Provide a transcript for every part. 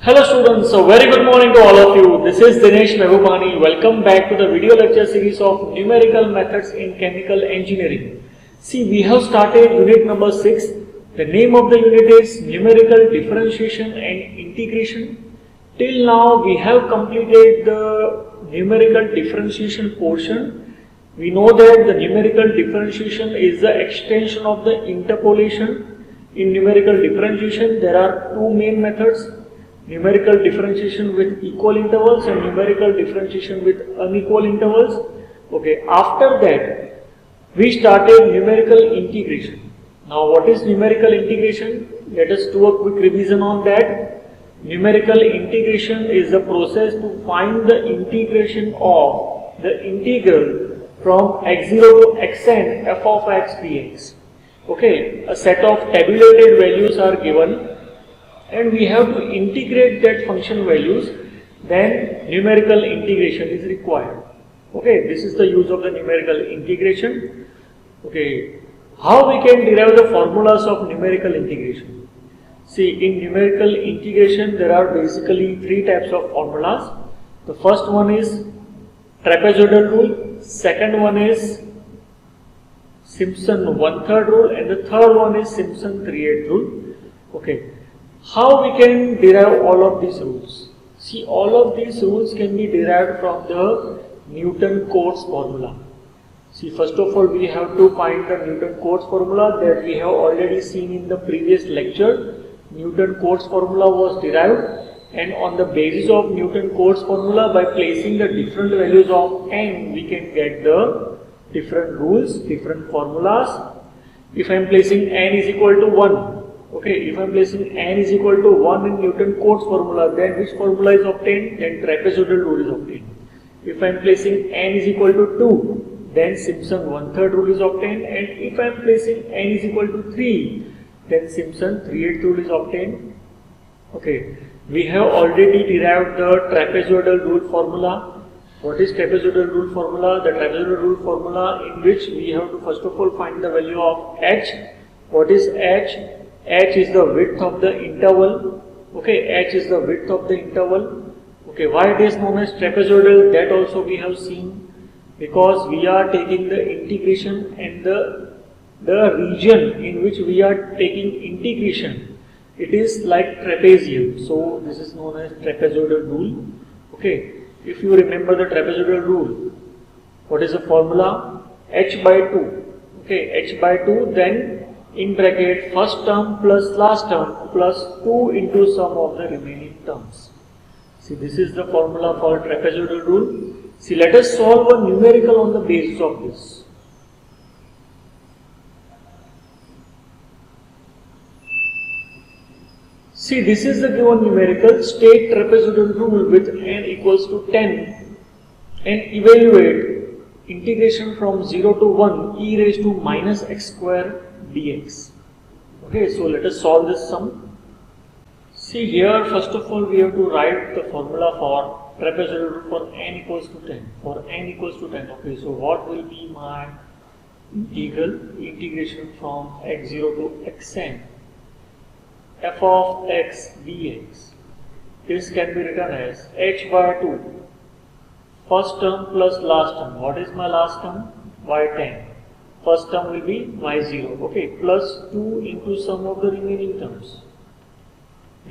Hello students, so very good morning to all of you. This is Dinesh Mehbubani. Welcome back to the video lecture series of numerical methods in chemical engineering. See, we have started unit number 6. The name of the unit is numerical differentiation and integration. Till now we have completed the numerical differentiation portion. We know that the numerical differentiation is the extension of the interpolation. In numerical differentiation there are two main methods. Numerical differentiation with equal intervals and numerical differentiation with unequal intervals. Okay, after that we started numerical integration. Now what is numerical integration? Let us do a quick revision on that. Numerical integration is the process to find the integration of the integral from x0 to xn f of x dx. Okay, a set of tabulated values are given and we have to integrate that function values, then numerical integration is required. Okay, this is the use of the numerical integration. Okay, how we can derive the formulas of numerical integration? See, in numerical integration there are basically three types of formulas. The first one is trapezoidal rule, second one is Simpson 1/3 rule, and the third one is Simpson 3/8 rule. Okay. How we can derive all of these rules? See, all of these rules can be derived from the Newton-Cotes formula. See, first of all we have to find the Newton-Cotes formula that we have already seen in the previous lecture. Newton-Cotes formula was derived, and on the basis of Newton-Cotes formula, by placing the different values of n, we can get the different rules, different formulas. If I am placing n is equal to 1, okay, if I am placing n is equal to 1 in Newton-Cotes formula, then which formula is obtained? Then trapezoidal rule is obtained. If I am placing n is equal to 2, then Simpson 1/3 rule is obtained, and if I am placing n is equal to 3, then Simpson 3/8 rule is obtained. Okay, we have already derived the trapezoidal rule formula. What is trapezoidal rule formula? The trapezoidal rule formula in which we have to first of all find the value of h. What is h? H is the width of the interval. Okay, h is the width of the interval. Okay, why it is known as trapezoidal? That also we have seen, because we are taking the integration and the region in which we are taking integration, it is like trapezium. So this is known as trapezoidal rule. Okay, if you remember the trapezoidal rule, what is the formula? H by 2. Okay, h by 2, then in bracket first term plus last term plus 2 into sum of the remaining terms. See, this is the formula for trapezoidal rule. See, let us solve a numerical on the basis of this. See, this is the given numerical. State trapezoidal rule with n equals to 10 and evaluate integration from 0 to 1 e raised to minus x square dx. Okay, so let us solve this sum. See, here first of all we have to write the formula for trapezoidal rule for n equals to 10. For n equals to 10. Okay, so what will be my integration from x0 to xn f of x dx? This can be written as h by 2 first term plus last term. What is my last term? y10. First term will be y0, okay, plus 2 into sum of the remaining terms.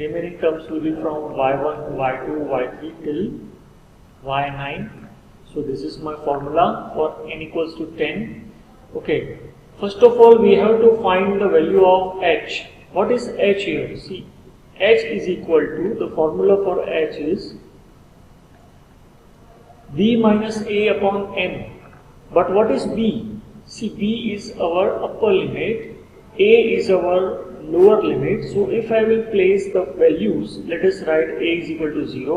Remaining terms will be from y1, y2, y3 till y9. So this is my formula for n equals to 10. Okay, first of all we have to find the value of h. What is h here? See, h is equal to, the formula for h is b minus a upon n. But what is b? See, b is our upper limit, a is our lower limit. So if I will place the values, let us write a is equal to 0,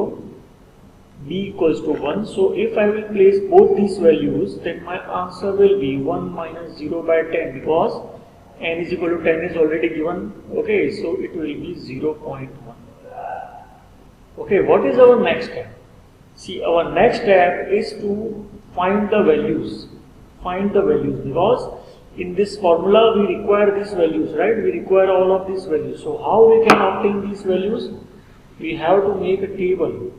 b equals to 1. So if I will place both these values, then my answer will be 1 minus 0 by 10, because n is equal to 10 is already given. Okay, so it will be 0.1. Okay, what is our next step? See, our next step is to find the values. Find the values, because in this formula we require these values, right? We require all of these values. So how we can obtain these values? we have to make a table.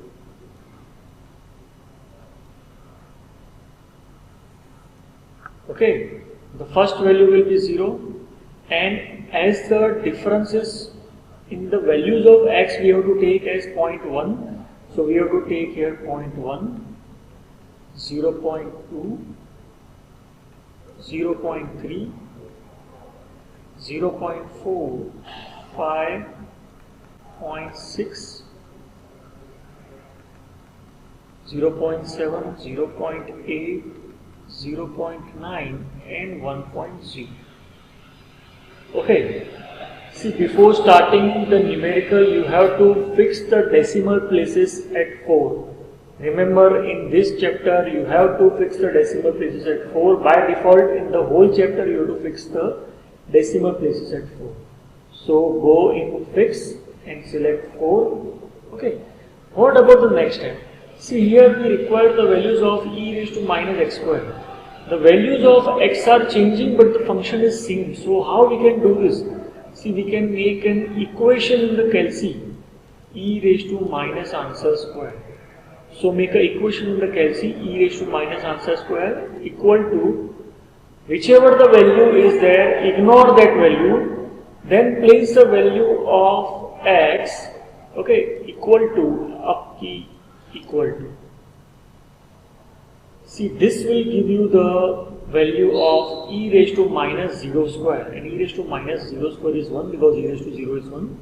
Okay, the first value will be 0, and as the differences in the values of x we have to take as 0.1, so we have to take here 0.1, 0.2, 0.3, 0.4, 5.6, 0.7, 0.8, 0.9 and 1.0. Okay, see, before starting the numerical you have to fix the decimal places at 4. Remember, in this chapter you have to fix the decimal places at 4. By default in the whole chapter you have to fix the decimal places at 4. So go in fix and select 4. Okay, what about the next step? See, here we require the values of e raised to minus x square. The values of x are changing but the function is same. So how we can do this? See, we can make an equation in the calci, e raised to minus answer square. So make an equation in the calci, e raised to minus answer square equal to whichever the value is there, ignore that value, then place the value of x, okay, equal to up key equal to. See, this will give you the value of e raised to minus 0 square, and e raised to minus 0 square is 1 because e raised to 0 is 1.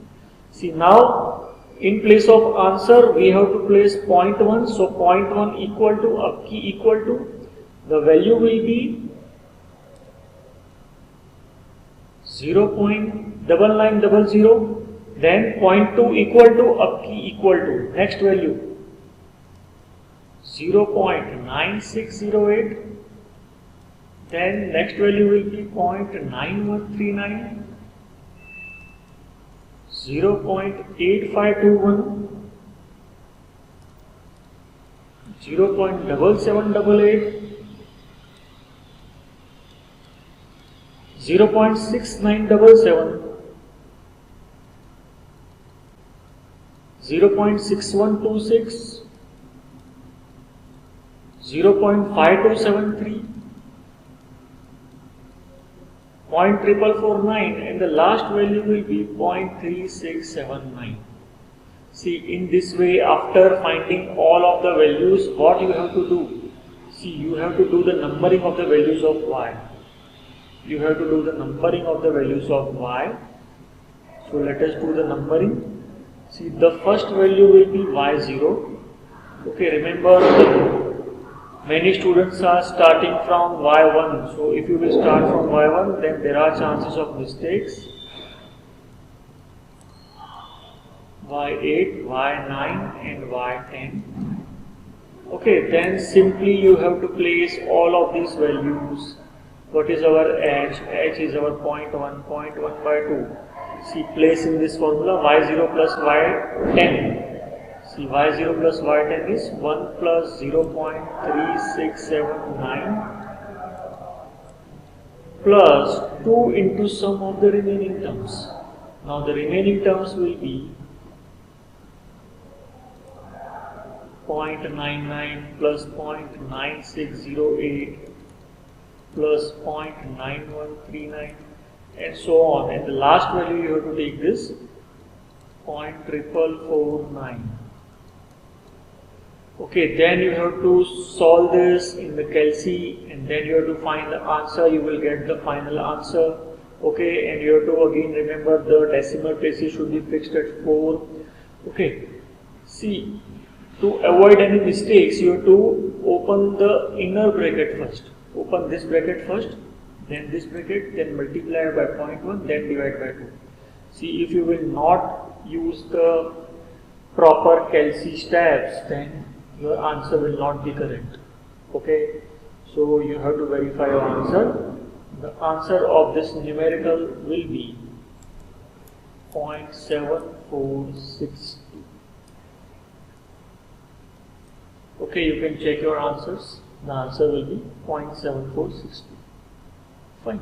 See, now in place of answer we have to place 0.1, so 0.1 equal to up key equal to, the value will be 0.9900, then 0.2 equal to up key equal to, next value 0.9608, then next value will be 0.9139, 0.8521, 0.7788, 0.6977, 0.6126, 0.5273, 0.4449, and the last value will be 0.3679. See, in this way, after finding all of the values, what you have to do? See, you have to do the numbering of the values of y. You have to do the numbering of the values of y. So let us do the numbering. See, the first value will be y0. Okay, remember, many students are starting from y1. So if you will start from y1, then there are chances of mistakes. y8, y9 and y10. Okay, then simply you have to place all of these values. What is our h? H is our 0.1, 0.1 by 2. See, place in this formula y0 plus y10. See, y0 plus y10 is 1 plus 0.3679 plus 2 into sum of the remaining terms. Now the remaining terms will be 0.99 plus 0.9608 plus 0.9139 and so on, and the last value you have to take this 0.4449. Okay, then you have to solve this in the calci and then you have to find the answer. You will get the final answer. Okay, and you have to again remember the decimal places should be fixed at 4. Okay, see, to avoid any mistakes you have to open the inner bracket first. Open this bracket first, then this bracket, then multiply by 0.1, then divide by 2. See, if you will not use the proper calci steps, then your answer will not be correct. Okay, so you have to verify your answer. The answer of this numerical will be 0.7462. Okay, you can check your answers. The answer will be 0.7462. Fine.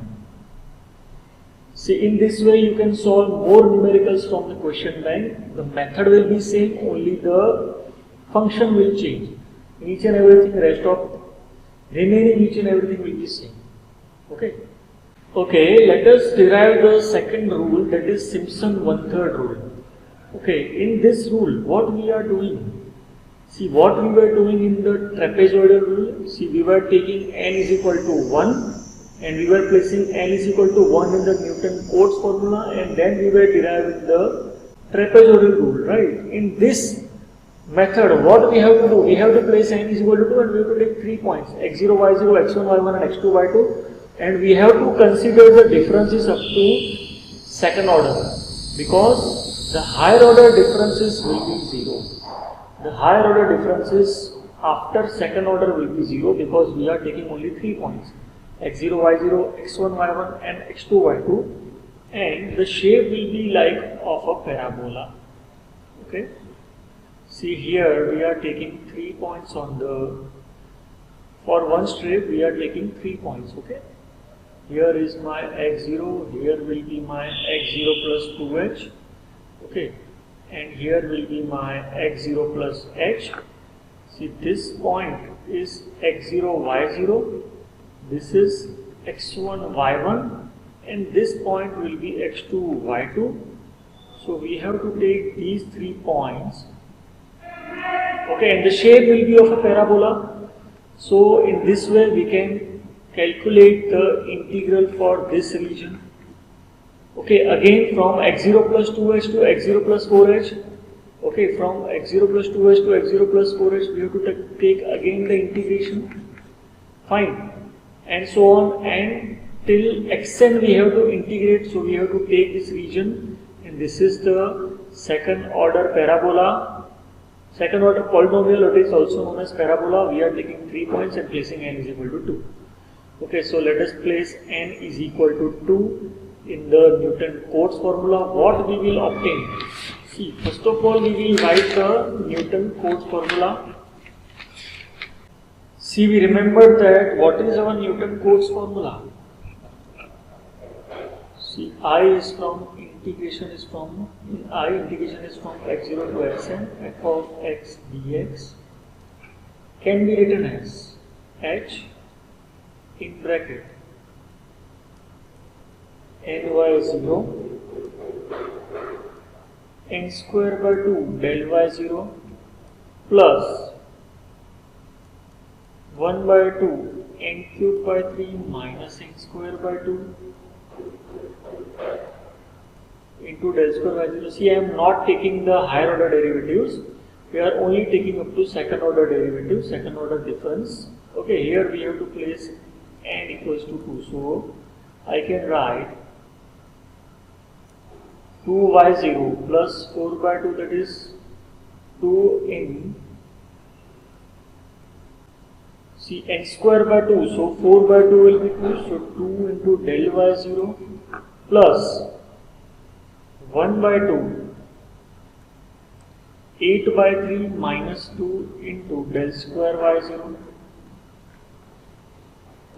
See, in this way you can solve more numericals from the question bank. The method will be same, only the function will change. Each and everything, rest of remaining each and everything will be same. Okay. Okay, let us derive the second rule, that is Simpson 1/3 rule. Okay, in this rule, what we are doing? See, what we were doing in the trapezoidal rule, see, we were taking n is equal to 1 and we were placing n is equal to 1 in the Newton-Cotes formula, and then we were deriving the trapezoidal rule, right? In this method, what we have to do? We have to place n is equal to 2 and we have to take 3 points, x0, y0, x1, y1 and x2, y2, and we have to consider the differences up to second order, because the higher order differences will be 0. The higher order differences after second order will be 0 because we are taking only 3 points, x0, y0, x1, y1 and x2, y2, and the shape will be like of a parabola. Okay. See, here we are taking 3 points on the, for one strip we are taking 3 points. Okay. Here is my x0, here will be my x0 plus 2h, okay, and here will be my x0 plus h. See, this point is x0, y0, this is x1, y1, and this point will be x2, y2. So we have to take these 3 points, okay, and the shape will be of a parabola. So in this way we can calculate the integral for this region. Okay, again from x0 plus 2h to x0 plus 4h. Okay, from x0 plus 2h to x0 plus 4h we have to take again the integration. Fine. And so on, and till xn we have to integrate, so we have to take this region, and this is the second order parabola. Second order polynomial, it is also known as parabola. We are taking 3 points and placing n is equal to 2. Okay, so let us place n is equal to 2 in the Newton-Cotes formula. What we will obtain? See, first of all we will write the Newton-Cotes formula. See, we remember that what is our Newton-Cotes formula? See, integration is from x0 to xn, f of x dx can be written as h in bracket ny0 n square by 2 del y0 plus 1 by 2 n cube by 3 minus n square by 2 into del square y0. See, I am not taking the higher order derivatives. We are only taking up to second order derivatives, second order difference. Okay, here we have to place n equals to 2. So, I can write 2y0 plus 4 by 2, that is 2 in, see, n square by 2. So, 4 by 2 will be 2. So, 2 into del y0 plus 1 by 2, 8 by 3 minus 2 into del square y0.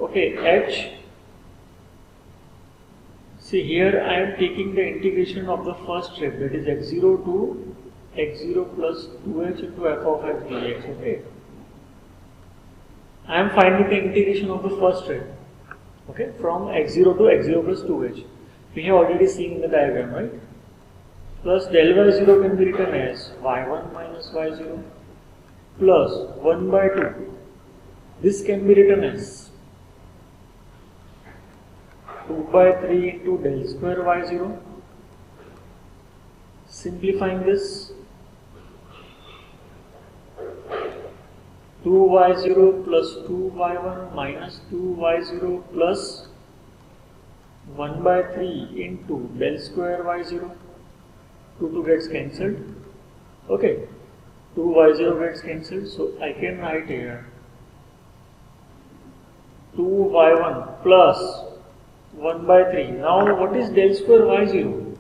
Okay, h. See, here I am taking the integration of the first step, that is x0 to x0 plus 2h into f of x dx. Okay, I am finding the integration of the first step. Okay, from x0 to x0 plus 2h. We have already seen in the diagram, right? Plus del y0 can be written as y1 minus y0 plus 1 by 2. This can be written as 2 by 3 into del square y0. Simplifying this, 2y0 plus 2y1 minus 2y0 plus 1 by 3 into del square y0. 2 gets cancelled. Okay, 2y0 gets cancelled. So I can write here 2y1 plus 1 by 3. Now what is del square y0?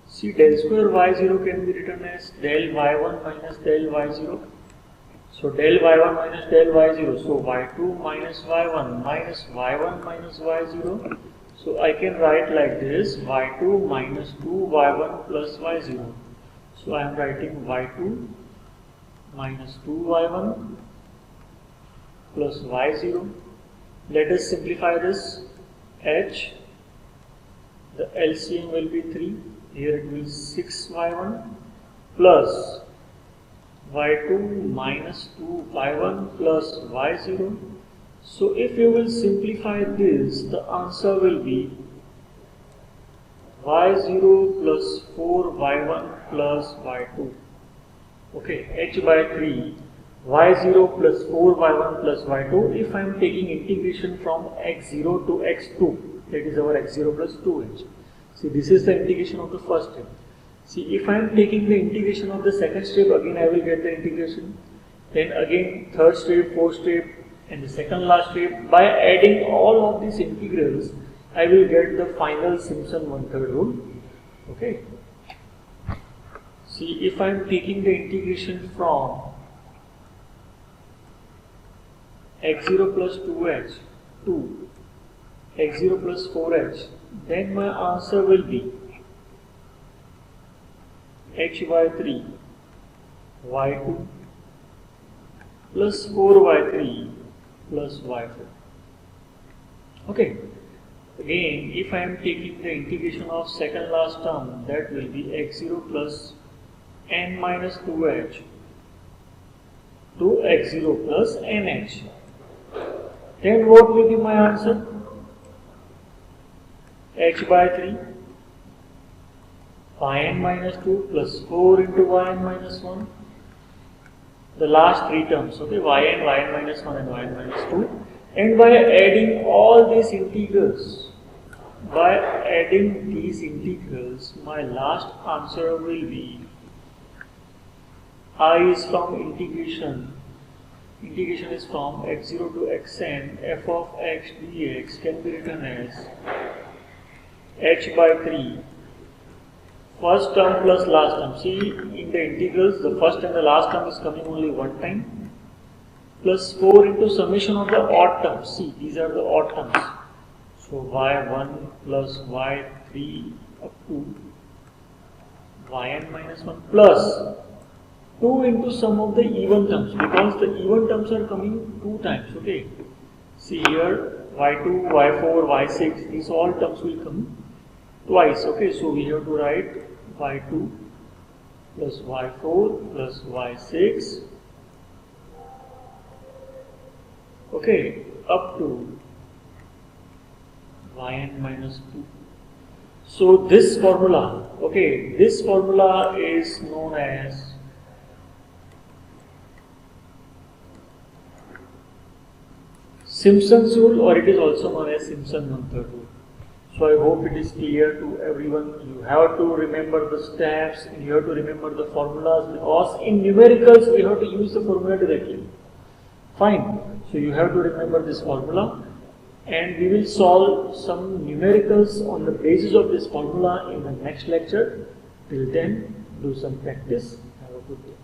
See, del square y0 can be written as del y1 minus del y0. So del y1 minus del y0. So y2 minus y1 minus y1 minus y0. So I can write like this, y2 minus 2y1 plus y0. So I am writing y2 minus 2y1 plus y0. Let us simplify this. H, the LCM will be 3. Here it will be 6y1 plus y2 minus 2y1 plus y0. So if you will simplify this, the answer will be y0 plus 4y1 plus y2. Okay, h by 3, y0 plus 4y1 plus y2. If I am taking integration from x0 to x2, that is our x0 plus 2h. See, this is the integration of the first step. See, if I am taking the integration of the second step, again I will get the integration. Then again third step, fourth step, and the second last step. By adding all of these integrals, I will get the final Simpson 1/3 rule. Okay. See, if I am taking the integration from x0 plus 2h to x0 plus 4h, then my answer will be h by 3 y2 plus 4y3 plus y4. Okay. Again, if I am taking the integration of second last term, that will be x0 plus n minus 2h to x0 plus nh. Then what will be my answer? H by 3 yn minus 2 plus 4 into yn minus 1. The last three terms, okay, yn minus 1 and yn minus 2. And by adding all these integrals, my last answer will be I is from integration is from x0 to xn, f of x dx can be written as h by 3 first term plus last term. See, in the integrals, the first and the last term is coming only one time, plus 4 into summation of the odd terms. See, these are the odd terms. So y1 plus y3 up to yn minus 1 plus 2 into sum of the even terms, because the even terms are coming two times. Okay. See here, y2, y4, y6, these all terms will come twice. Okay, so we have to write y2 plus y4 plus y6, okay, up to yn minus 2. So this formula, okay, this formula is known as Simpson's rule, or it is also known as Simpson 1/3 rule. So I hope it is clear to everyone. You have to remember the steps and you have to remember the formulas, because in numericals we have to use the formula directly. Fine. So you have to remember this formula, and we will solve some numericals on the basis of this formula in the next lecture. Till then, do some practice. Have a good day.